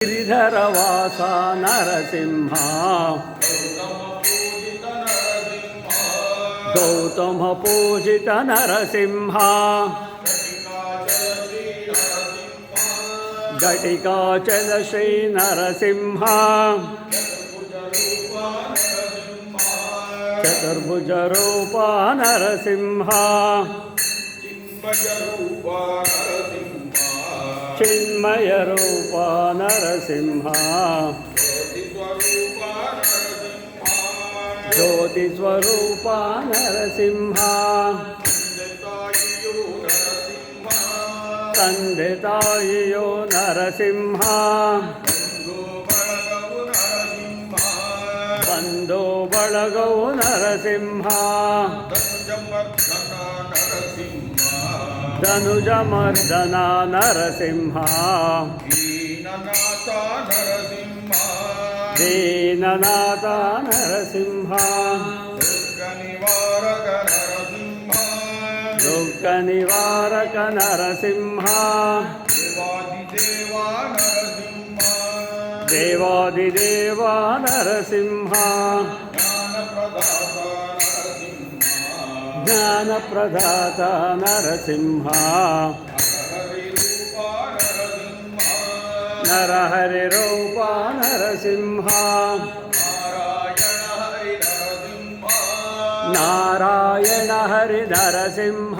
ಗಿರಿಧರವಾಸ ನರಸಿಂಹ ಗೌತಮ ಪೂಜಿತ ನರಸಿಂಹ ಘಟಿಕಾಚಲ ಶ್ರೀ ನರಸಿಂಹ ಚತುರ್ಭುಜ ರೂಪ ನರಸಿಂಹ ಚಿನ್ಮಯ ರೂಪ ನರಸಿಂಹ ಜ್ಯೋತಿ ಸ್ವರೂಪ ನರಸಿಂಹ ತಂದೆ ತಾಯಿಯೋ ನರಸಿಂಹ ಬಂಧು ಬಳಗವು ನರಸಿಂಹ ಧನುಜಮರ್ದನ ನರಸಿಂಹ ದೀನನಾಥ ನರಸಿಂಹ ದುಃಖ ನಿವಾರಕ ನರಸಿಂಹ ದೇವಾದಿದೇವ ನರಸಿಂಹ ಜ್ಞಾನಪ್ರದಾತ ನರಸಿಂಹ ನರಹರಿ ರೂಪ ನರಸಿಂಹ ನಾರಾಯಣ ಹರಿ ನರಸಿಂಹ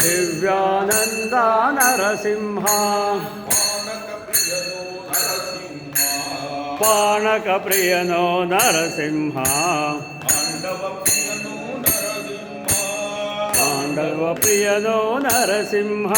ದಿವ್ಯಾನಂದ ನರಸಿಂಹ ಪಾಣಕ ಪ್ರಿಯನೋ ನರಸಿಂಹ ಪಾಂಡವ ಪ್ರಿಯನೋ ನರಸಿಂಹ